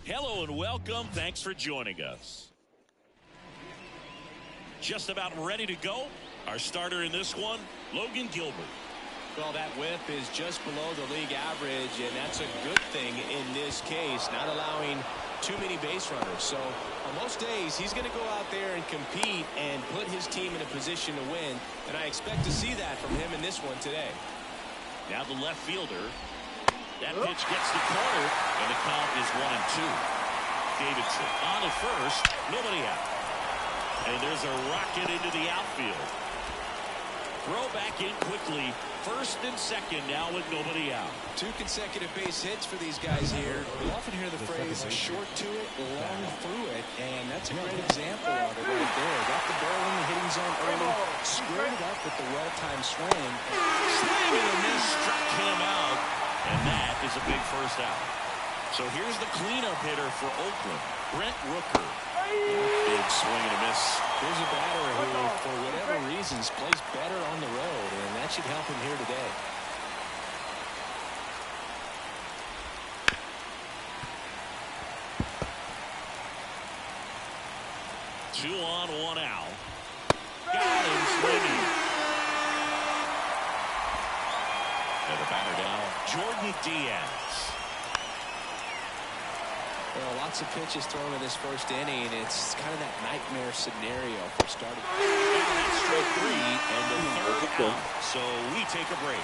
Hello and welcome. Thanks for joining us. Just about ready to go. Our starter in this one, Logan Gilbert. Well, that whip is just below the league average, and that's a good thing in this case, not allowing too many base runners. So on most days, he's going to go out there and compete and put his team in a position to win, and I expect to see that from him in this one today. Now the left fielder. That pitch gets the corner, and the count is 1-2. Davidson on at first, nobody out. And there's a rocket into the outfield. Throw back in quickly. First and second now with nobody out. 2 consecutive base hits for these guys here. We often hear the phrase short to it, long through it, and that's a great example of it right there. Got the ball in the hitting zone early, squared it up with the well-timed swing. Swing and a miss, struck him out, and that is a big first out. So here's the cleanup hitter for Oakland, Brent Rooker. Big swing and a miss. Here's a batter who, for whatever reasons, plays better on the road, and that should help him here today. Two on, 1 out. Got him swinging. And the batter down, Jordan Diaz. Well, lots of pitches thrown in this first inning. It's kind of that nightmare scenario for starting. That's strike 3 and the third out. So we take a break.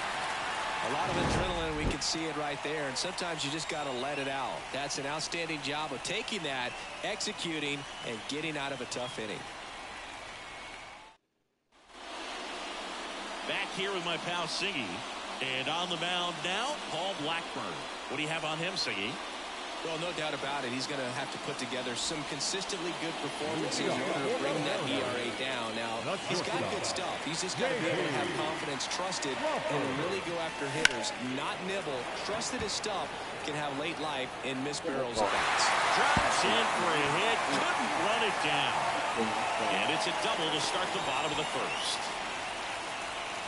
A lot of adrenaline, we can see it right there, and sometimes you just got to let it out. That's an outstanding job of taking that, executing, and getting out of a tough inning. Back here with my pal Siggy, and on the mound now, Paul Blackburn. What do you have on him, Siggy? Well, no doubt about it. He's going to have to put together some consistently good performances in order to bring that ERA down. Now, he's got good stuff. He's just got to be able to have confidence, trusted, and really go after hitters, not nibble. Trusted his stuff can have late life in Miss Barrels at bats. Drops in for a hit, couldn't run it down. And it's a double to start the bottom of the first.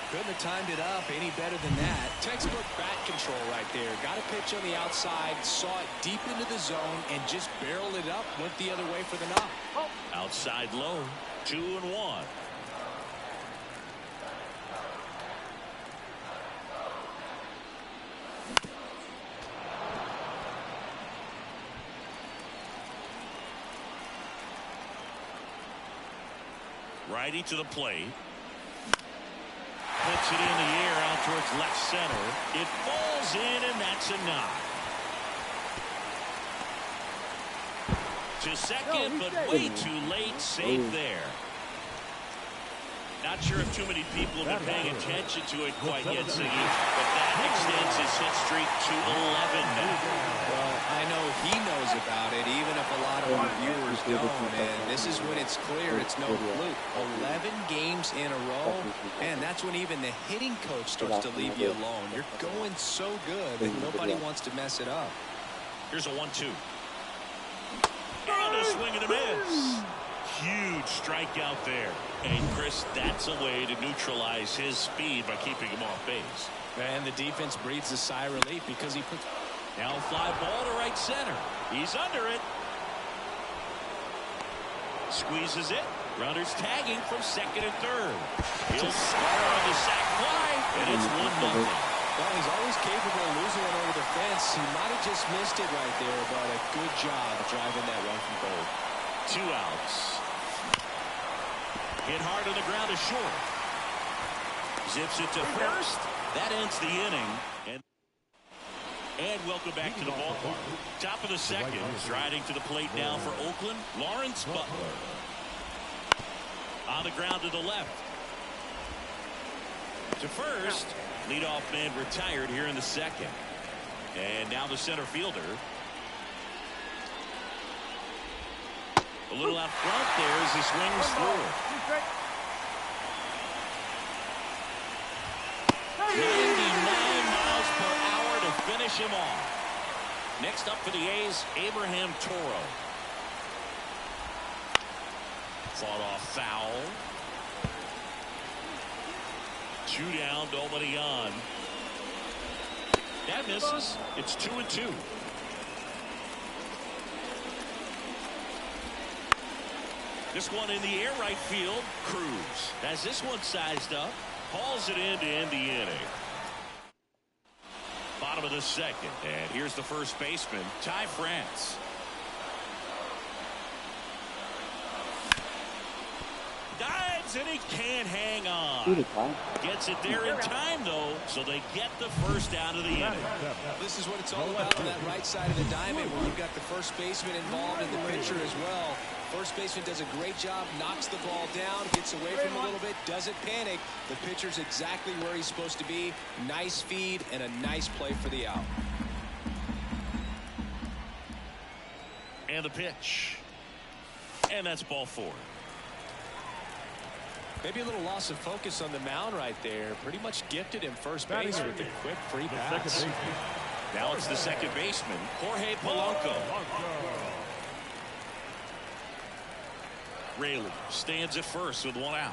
Couldn't have timed it up any better than that. Textbook bat control right there. Got a pitch on the outside, saw it deep into the zone, and just barreled it up, went the other way for the knock. Outside low, 2-1. Righty to the plate. Puts it in the air out towards left center. It falls in, and that's a knock. To second, but way too late. Safe there. Not sure if too many people have been paying attention to it quite yet, Siggy, but that extends his hit streak to 11 now. Well, I know he knows about it, even if a lot of our viewers don't. And this is when it's clear it's no fluke. 11 games in a row, and that's when even the hitting coach starts to leave you alone. You're going so good that nobody wants to mess it up. Here's a 1-2. And a swing and a miss. Huge strikeout there. And Chris, that's a way to neutralize his speed by keeping him off base. And the defense breathes a sigh of relief because he puts... Now fly ball to right center. He's under it. Squeezes it. Runners tagging from second and third. He'll score on the sac fly, and it's 1-0. Well, he's always capable of losing one over the fence. He might have just missed it right there, but a good job driving that one from third. 2 outs. Hit hard on the ground is short. Zips it to first. That ends the inning. And welcome back to the ballpark. Top of the second. Striding to the plate now for Oakland, Lawrence Butler. On the ground to the left. To first. Leadoff man retired here in the second. And now the center fielder. A little out front there as he swings through it. 99 miles per hour to finish him off. Next up for the A's, Abraham Toro. Fought off foul. 2 down, nobody on. That misses. It's 2-2. This one in the air right field. Cruz has this one sized up. Hauls it in to end the inning. Bottom of the second. And here's the first baseman, Ty France. Dives and he can't hang on. Gets it there in time though, so they get the first out of the inning. This is what it's all about on that right side of the diamond, where you've got the first baseman involved and the pitcher as well. First baseman does a great job, knocks the ball down, gets away from him a little bit, doesn't panic. The pitcher's exactly where he's supposed to be. Nice feed and a nice play for the out. And the pitch. And that's ball 4. Maybe a little loss of focus on the mound right there. Pretty much gifted him first base with a quick free pass. Now it's the second baseman, Jorge Polanco. Raley stands at first with one out.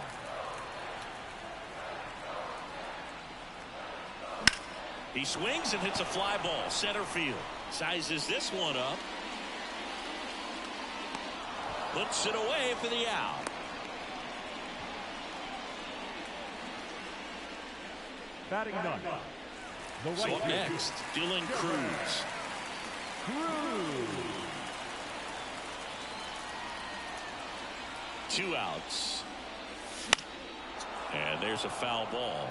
He swings and hits a fly ball center field. Sizes this one up. Puts it away for the out. Batting none. So up next, Dylan Cruz. Two outs. And there's a foul ball.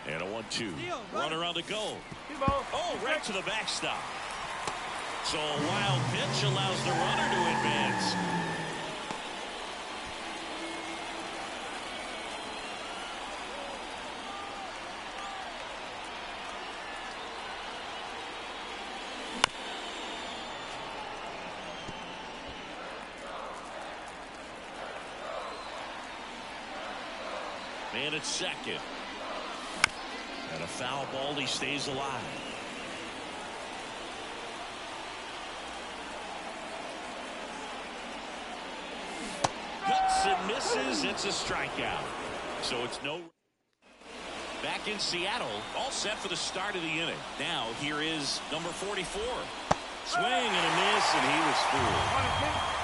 And a 1-2. Runner on the go. Oh, right to the backstop. So a wild pitch allows the runner to advance. Man at second. And a foul ball. He stays alive. Cuts and misses. It's a strikeout. So it's no. Back in Seattle. All set for the start of the inning. Now here is number 44. Swing and a miss, and he was fooled.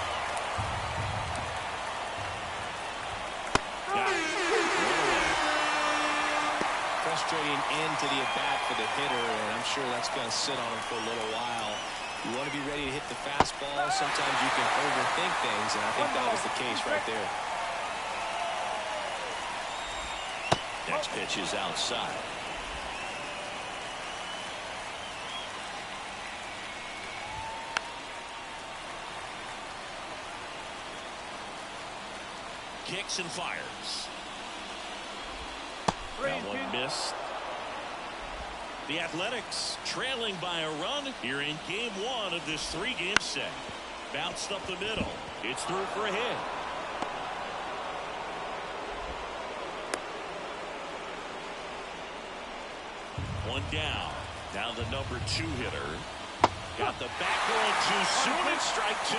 Frustrating end to the at-bat for the hitter, and I'm sure that's going to sit on him for a little while. You want to be ready to hit the fastball. Sometimes you can overthink things, and I think that was the case right there. Next pitch is outside. Kicks and fires. That one missed. The Athletics trailing by a run here in game 1 of this 3-game set. Bounced up the middle. It's through for a hit. One down. Now the number 2 hitter. Got the back going too soon, and strike 2.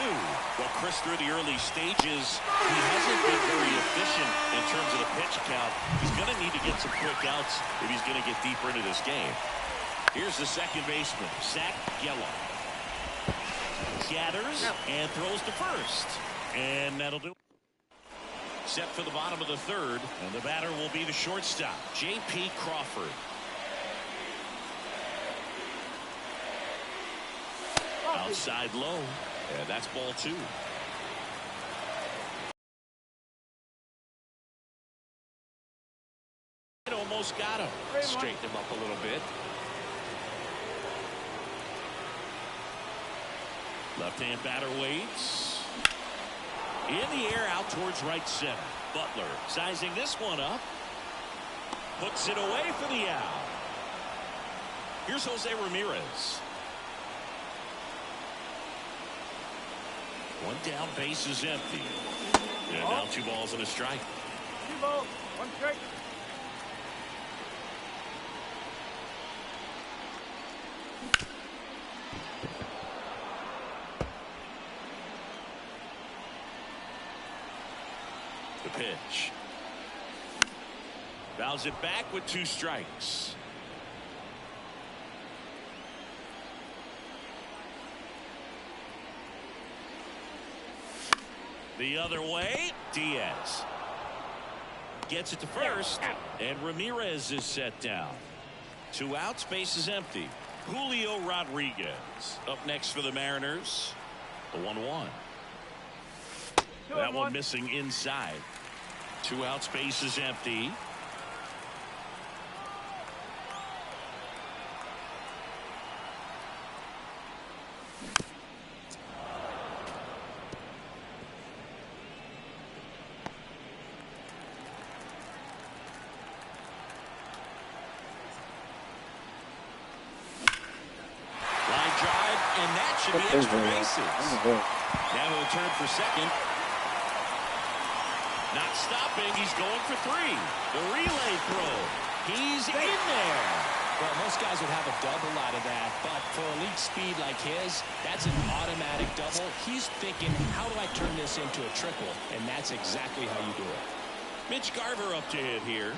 Well, Chris, through the early stages, he hasn't been very efficient in terms of the pitch count. He's going to need to get some quick outs if he's going to get deeper into this game. Here's the second baseman, Zach Gallo. Gathers and throws to first. And that'll do it. Set for the bottom of the 3rd, and the batter will be the shortstop, J.P. Crawford. Outside low, and that's ball 2. It almost got him. Straighten him up a little bit. Left-hand batter waits. In the air out towards right center. Butler sizing this one up. Puts it away for the out. Here's Jose Ramirez. One down, base is empty. And now 2 balls and a strike. 2 balls, 1 strike. The pitch. Fouls it back with 2 strikes. The other way, Diaz gets it to first, and Ramirez is set down. 2 outs, base is empty. Julio Rodriguez up next for the Mariners. The 1-1. That one missing inside. 2 outs, base is empty. Should be extra bases. Now he'll turn for second. Not stopping. He's going for 3. The relay throw. He's in there. Well, most guys would have a double out of that, but for elite speed like his, that's an automatic double. He's thinking, how do I turn this into a triple? And that's exactly how you do it. Mitch Garver up to hit here.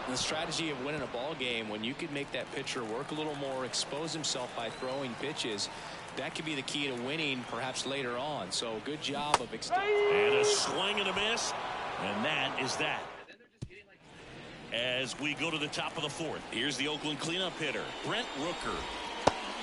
The strategy of winning a ball game, when you could make that pitcher work a little more, expose himself by throwing pitches, that could be the key to winning perhaps later on. So good job of extending. And a swing and a miss, and that is that. As we go to the top of the 4th, here's the Oakland cleanup hitter, Brent Rooker.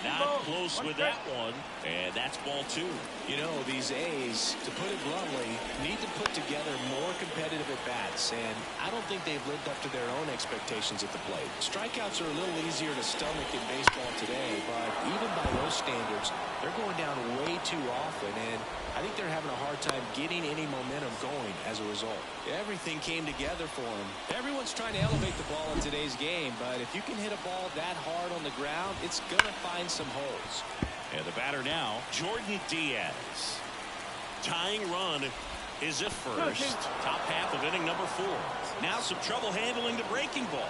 Not close with that one, and that's ball 2. You know, these A's, to put it bluntly, need to put together more competitive at-bats, and I don't think they've lived up to their own expectations at the plate. Strikeouts are a little easier to stomach in baseball today, but even by those standards, they're going down way too often, and I think they're having a hard time getting any momentum going as a result. Everything came together for them. Everyone's trying to elevate the ball in today's game, but if you can hit a ball that hard on the ground, it's going to find some holes. And the batter now, Jordan Diaz. Tying run is at first. Top half of inning number 4. Now some trouble handling the breaking ball.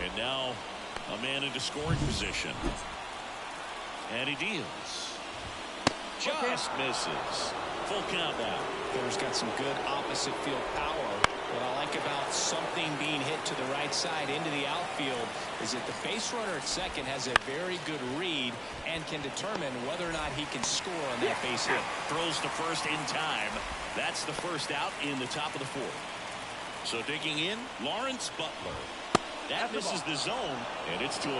And now a man into scoring position. And he deals. Just misses. Full count now. There's got some good opposite field power. What I like about something being hit to the right side into the outfield is that the base runner at second has a very good read and can determine whether or not he can score on that base hit. Throws to first in time. That's the first out in the top of the 4th. So digging in, Lawrence Butler. That misses the zone, and it's 2-1.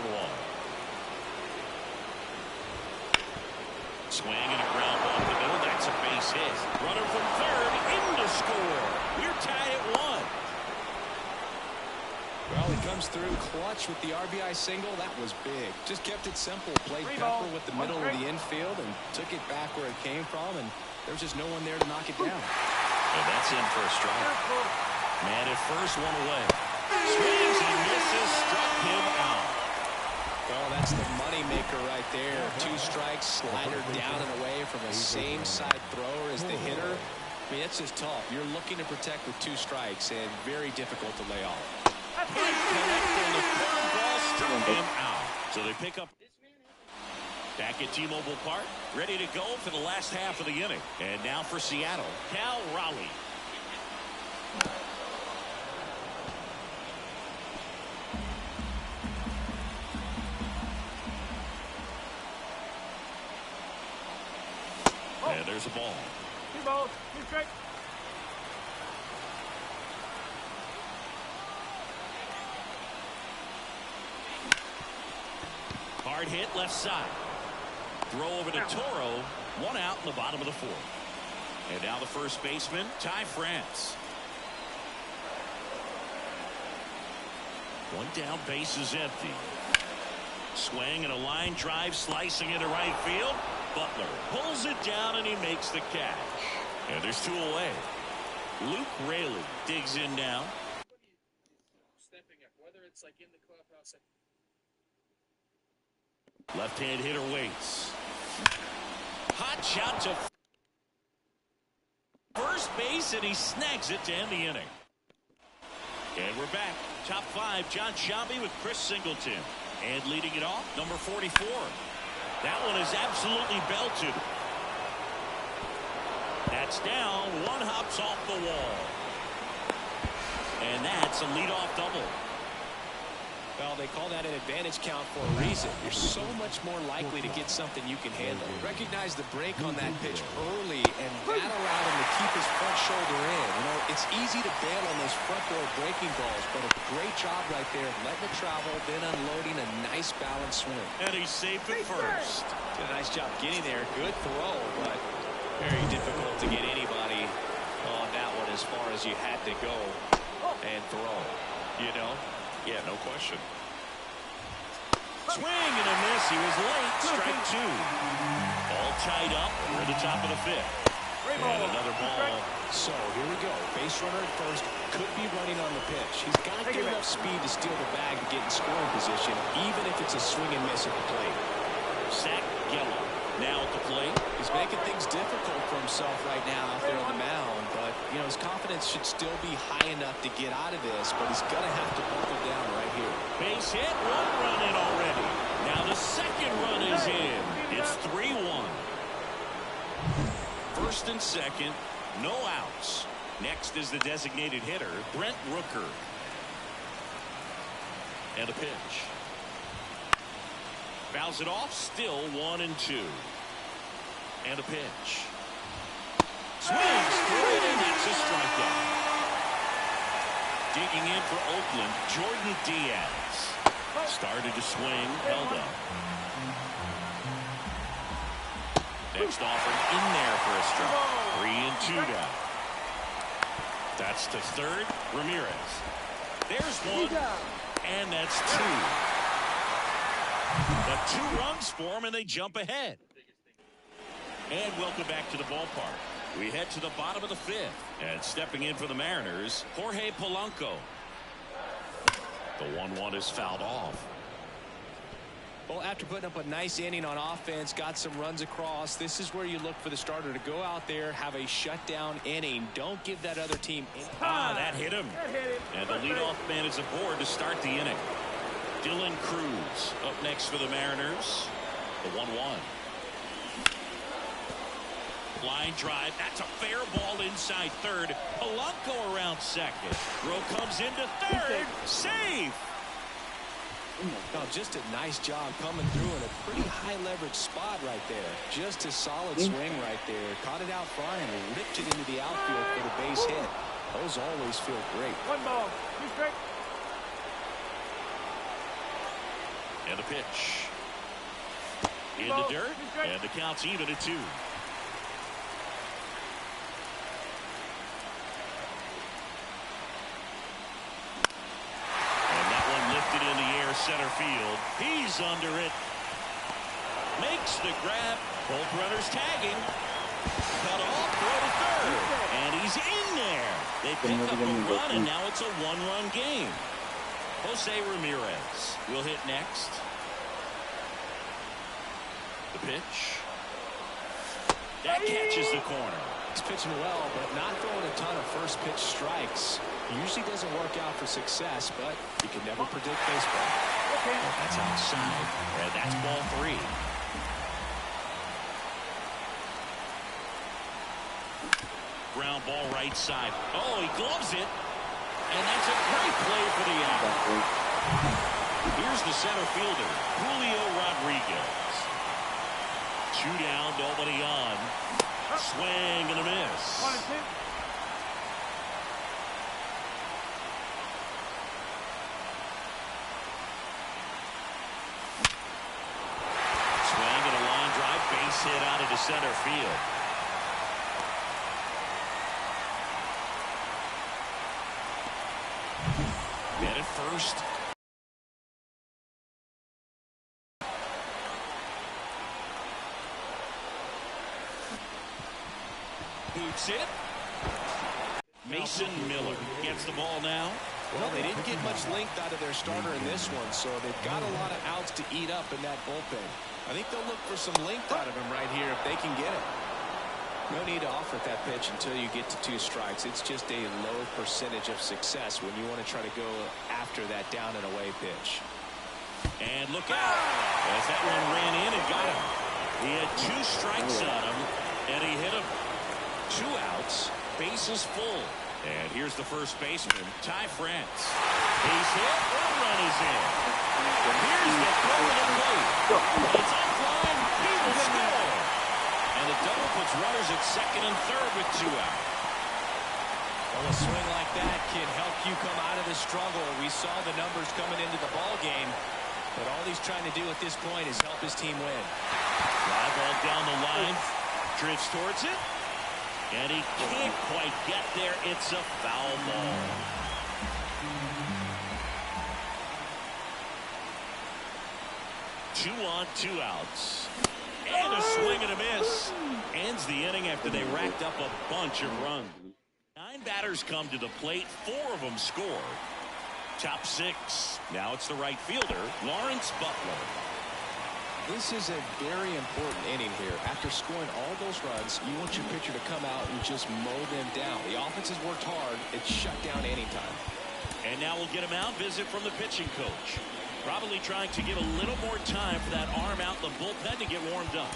Swing and a ground ball to the middle. That's a base hit. Runner from third in to score. We're tied at 1. Well, he comes through clutch with the RBI single. That was big. Just kept it simple. Played Pepper with the middle of the infield and took it back where it came from, and there was just no one there to knock it down. And that's in for a strike. Man at first, 1 away. Swings and misses. Struck him out. Well, that's the money maker right there. 2 strikes, slider down and away from the same side thrower as the hitter. I mean, that's just tough. You're looking to protect with 2 strikes and very difficult to lay off. The curveball struck him out. So they pick up. Back at T-Mobile Park, ready to go for the last half of the inning. And now for Seattle, Cal Raleigh. And there's a ball. 2 balls, 2 strikes. Hard hit left side. Throw over to Toro. 1 out in the bottom of the 4th. And now the first baseman, Ty France. 1 down, base is empty. Swing and a line drive slicing into right field. Butler pulls it down and he makes the catch. And there's 2 away. Luke Raley digs in now. Left-hand hitter waits. Hot shot to first base, and he snags it to end the inning. And we're back. Top 5, John Sciambi with Chris Singleton. And leading it off, number 44. That one is absolutely belted. That's down. 1 hops off the wall. And that's a leadoff double. Well, they call that an advantage count for a reason. You're so much more likely to get something you can handle. Recognize the break on that pitch early, and that allowed him to keep his front shoulder in. You know, it's easy to bail on those front door breaking balls, but a great job right there, letting it travel, then unloading a nice balanced swing. And he's safe at first. Did a nice job getting there. Good throw, but very difficult to get anybody on that one as far as you had to go and throw. You know? Yeah, no question. Swing and a miss. He was late. Strike two. All tied up. We're at the top of the fifth. And another ball. So here we go. Base runner at first. Could be running on the pitch. He's got to get enough speed to steal the bag to get in scoring position, even if it's a swing and miss at the plate. Zach Gallo now at the plate. He's making things difficult for himself right now out there on the mound, but you know his confidence should still be high enough to get out of this, but he's gonna have to buckle down right here. Base hit, one run in already. Now the second run is in. It's 3-1. First and second, no outs. Next is the designated hitter, Brent Rooker. And a pitch. Fouls it off, still 1-2. And a pitch. Swings through it, and that's a strikeout. Digging in for Oakland, Jordan Diaz. Started to swing, held up. Next offering in there for a strike. 3-2 down. That's to third, Ramirez. There's one, and that's two. The 2 runs for them, and they jump ahead. And welcome back to the ballpark. We head to the bottom of the fifth. And stepping in for the Mariners, Jorge Polanco. The 1-1 is fouled off. Well, after putting up a nice inning on offense, got some runs across, this is where you look for the starter to go out there, have a shutdown inning. Don't give that other team any. That hit him. And the leadoff man is aboard to start the inning. Dylan Cruz up next for the Mariners. The 1-1. Line drive. That's a fair ball inside third. Polanco around second. Throw comes into third. Safe. Now, just a nice job coming through in a pretty high leverage spot right there. Just a solid swing right there. Caught it out front and ripped it into the outfield for the base hit. Those always feel great. 1 ball. 2 strike. And a pitch. In the dirt. And the count's even at 2. In the air, center field. He's under it. Makes the grab. Both runners tagging. Cut off, throw to third. And he's in there. They pick up a run, and now it's a 1-run game. Jose Ramirez will hit next. The pitch. That catches the corner. He's pitching well, but not throwing a ton of first pitch strikes. Usually doesn't work out for success, but you can never predict baseball. Okay. That's outside. And that's ball 3. Ground ball right side. Oh, he gloves it. And that's a great play for the out. Here's the center fielder, Julio Rodriguez. 2 down, nobody on. Swing and a miss. 1-2. Swing and a line drive, base hit out into center field. And at first. Boots it. Mason Miller gets the ball now. Well, they didn't get much length out of their starter in this one, so they've got a lot of outs to eat up in that bullpen. I think they'll look for some length out of him right here if they can get it. No need to offer that pitch until you get to 2 strikes. It's just a low percentage of success when you want to try to go after that down and away pitch. And look out as that one ran in and got him. He had 2 strikes on him, and he hit him. 2 outs, bases full. And here's the first baseman, Ty France. Base hit, one run is in. Here's the throw to the plate. It's offline, he will score. And the double puts runners at second and third with 2 out. Well, a swing like that can help you come out of the struggle. We saw the numbers coming into the ball game, but all he's trying to do at this point is help his team win. Fly ball down the line, drifts towards it, and he can't quite get there. It's a foul ball. Two on, 2 outs. And a swing and a miss. Ends the inning after they racked up a bunch of runs. 9 batters come to the plate. 4 of them score. Top 6. Now it's the right fielder, Lawrence Butler. This is a very important inning here. After scoring all those runs, you want your pitcher to come out and just mow them down. The offense has worked hard. It's shut down anytime. And now we'll get a mound visit from the pitching coach. Probably trying to give a little more time for that arm out in the bullpen to get warmed up.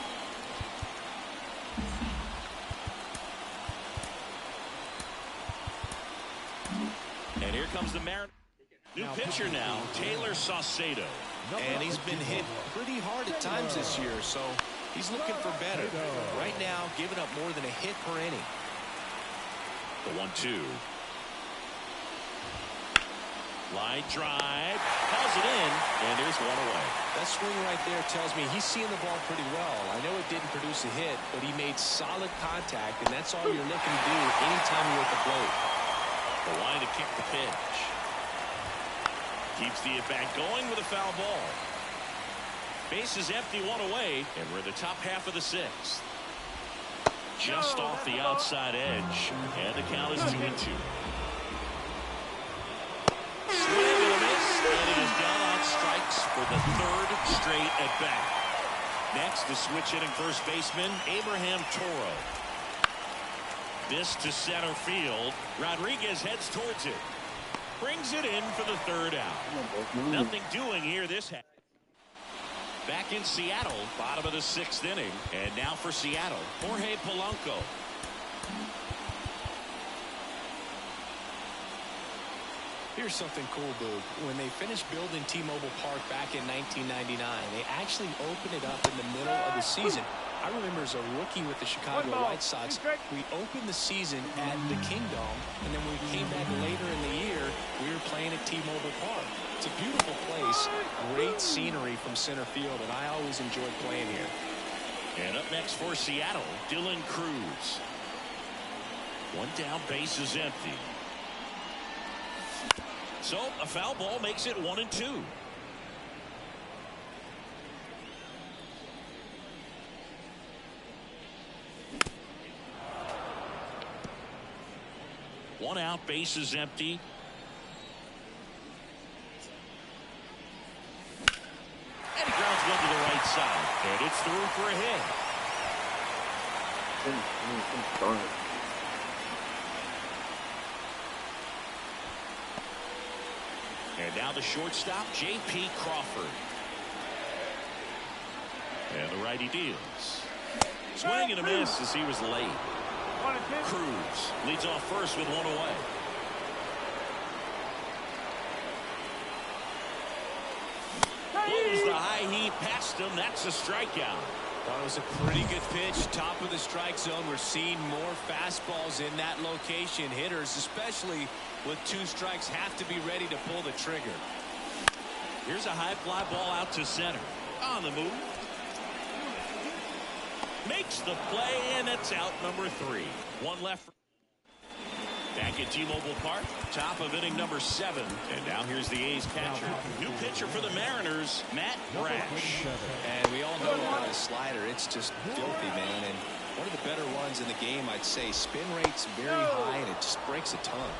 And here comes the Mariners. New pitcher now, Taylor Saucedo. And he's been hit pretty hard at times this year, so he's looking for better. Right now, giving up more than a hit per inning. The 1-2. Line drive, calls it in, and there's one away. That swing right there tells me he's seeing the ball pretty well. I know it didn't produce a hit, but he made solid contact, and that's all you're looking to do anytime you're at the plate. The line to kick the pitch. Keeps the at-bat going with a foul ball. Base is empty, 1 away, and we're in the top half of the 6th. Just off the outside edge, and the count is 2-2. Swing and a miss, and it is down on strikes for the 3rd straight at-bat. Next, the switch hitting first baseman, Abraham Toro. This to center field. Rodriguez heads towards it. Brings it in for the 3rd out. Nothing doing here this half. Back in Seattle, bottom of the 6th inning. And now for Seattle, Jorge Polanco. Here's something cool, Boog. When they finished building T-Mobile Park back in 1999, they actually opened it up in the middle of the season. I remember as a rookie with the Chicago White Sox, we opened the season at the Kingdome, and then when we came back later in the year, we were playing at T-Mobile Park. It's a beautiful place, great scenery from center field, and I always enjoyed playing here. And up next for Seattle, Dylan Cruz. One down, base is empty. So a foul ball makes it 1-2. One out, base is empty. And he grounds one to the right side. And it's through for a hit. And now the shortstop, J.P. Crawford. And the righty deals. Swing and a miss as he was late. Cruz leads off first with 1 away. Blows the high heat past him. That's a strikeout. Well, it was a pretty good pitch. Top of the strike zone. We're seeing more fastballs in that location. Hitters, especially with 2 strikes, have to be ready to pull the trigger. Here's a high fly ball out to center. On the move. Makes the play, and it's out number 3. One left. Back at T-Mobile Park, top of inning number 7. And now here's the A's catcher. New pitcher for the Mariners, Matt Brash. And we all know about his slider. It's just filthy, man. And one of the better ones in the game, I'd say. Spin rate's very high, and it just breaks a ton.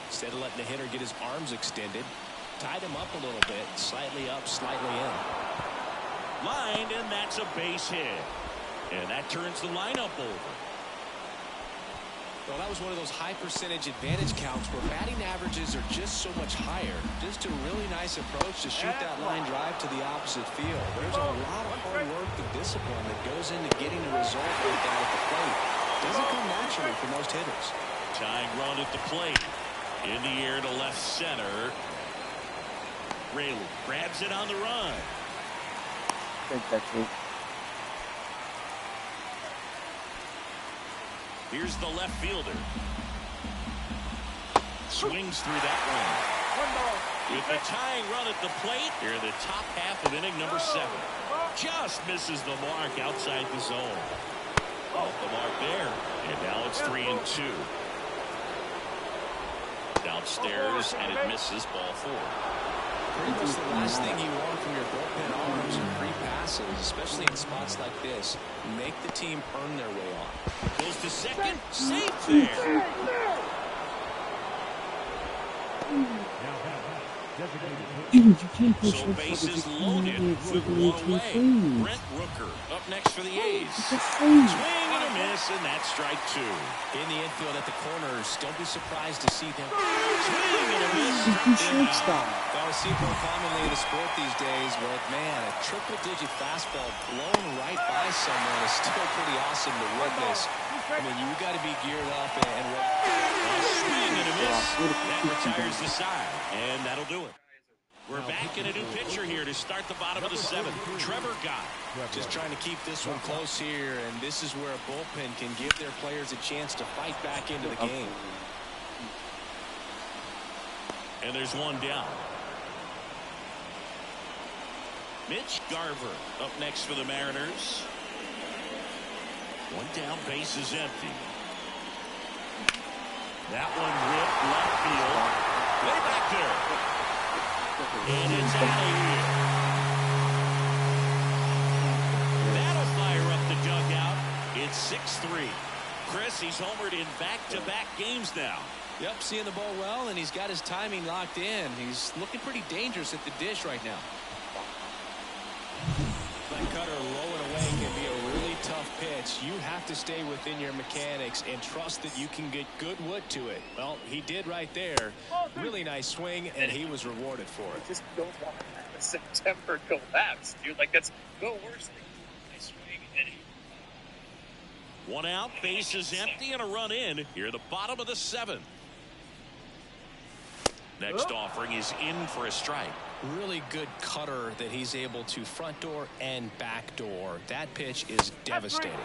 Instead of letting the hitter get his arms extended, tied him up a little bit, slightly up, slightly in. Lined, and that's a base hit. And that turns the lineup over. Well, that was one of those high percentage advantage counts where batting averages are just so much higher. Just a really nice approach to shoot that line drive to the opposite field. There's a lot of hard work and discipline that goes into getting a result like that at the plate. Doesn't come naturally for most hitters. Tying run at the plate. In the air to left center. Raley grabs it on the run. I think that's it. Here's the left fielder. Swings through that one. With the tying run at the plate, here in the top half of inning number 7. Just misses the mark outside the zone. Off the mark there. And now it's 3-2. Downstairs, and it misses ball 4. Pretty much the last thing you want from your bullpen arms are free passes, especially in spots like this. Make the team earn their way on. Goes to second. Safe there. So bases loaded with 1 away. Brent Rooker up next for the A's. Swing and a miss, and that's strike 2. In the infield at the corners, don't be surprised to see them. Swing and a miss. Well, we see it more commonly in the sport these days, but man, a triple-digit fastball blown right by someone is still pretty awesome to witness. I mean, you got to be geared up and swing and a miss. That retires the side, and that'll do it. We're back in a new pitcher here to start the bottom of the 7th. Trevor Gott. Just trying to keep this one close here, and this is where a bullpen can give their players a chance to fight back into the game. And there's one down. Mitch Garver up next for the Mariners. One down, base is empty. That one ripped left field. Way back there. And it's out of here. That'll fire up the dugout. It's 6-3. Chris, he's homered in back-to-back games now. Yep, seeing the ball well, and he's got his timing locked in. He's looking pretty dangerous at the dish right now. That cutter low and away can be a really tough pitch. You have to stay within your mechanics and trust that you can get good wood to it. Well, he did right there. Really nice swing, and he was rewarded for it. Just don't want to have a September collapse, dude. Like, that's the worst thing. Nice swing, and One out, base is empty, and a run in. Here at the bottom of the 7th. Next offering is in for a strike. Really good cutter that he's able to front door and back door. That pitch is devastating.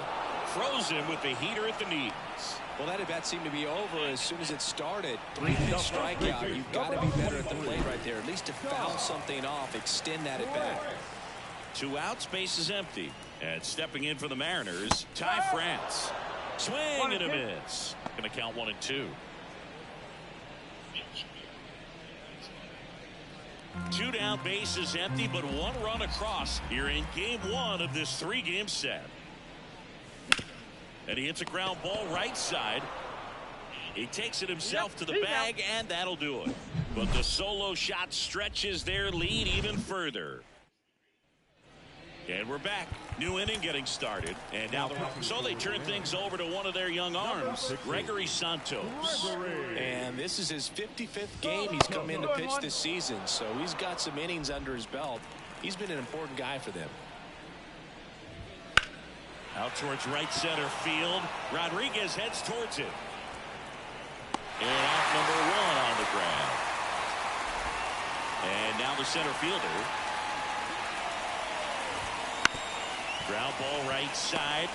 Frozen with the heater at the knees. Well, that at bat seemed to be over as soon as it started. 3-pitch strikeout. You've got to be better at the plate right there, at least to bounce something off, extend that at bat. 2 outs, base is empty. And stepping in for the Mariners, Ty France. Swing and a miss. Going to count 1-2. 2 down, base is empty, but 1 run across here in game 1 of this 3-game set. And he hits a ground ball right side. He takes it himself to the bag, and that'll do it. But the solo shot stretches their lead even further. And we're back. New inning getting started. And now so they turn things over to one of their young arms, Gregory Santos. And this is his 55th game he's come in to pitch this season. So he's got some innings under his belt. He's been an important guy for them. Out towards right center field. Rodriguez heads towards it. And out number 1 on the ground. And now the center fielder. Ground ball right side.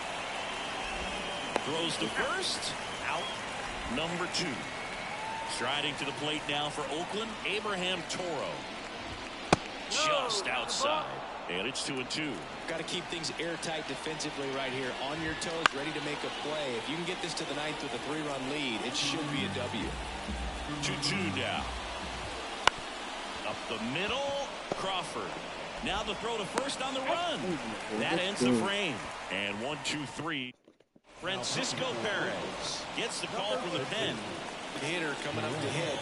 Throws to first. Out number 2. Striding to the plate now for Oakland, Abraham Toro. Just outside. And it's 2-2. Got to keep things airtight defensively right here. On your toes, ready to make a play. If you can get this to the 9th with a 3-run lead, it should be a W. 2-2 now. Up the middle, Crawford. Now the throw to first on the run. That ends the frame. And 1-2-3. Francisco Perez gets the call from the pen. Hitter coming up to hit.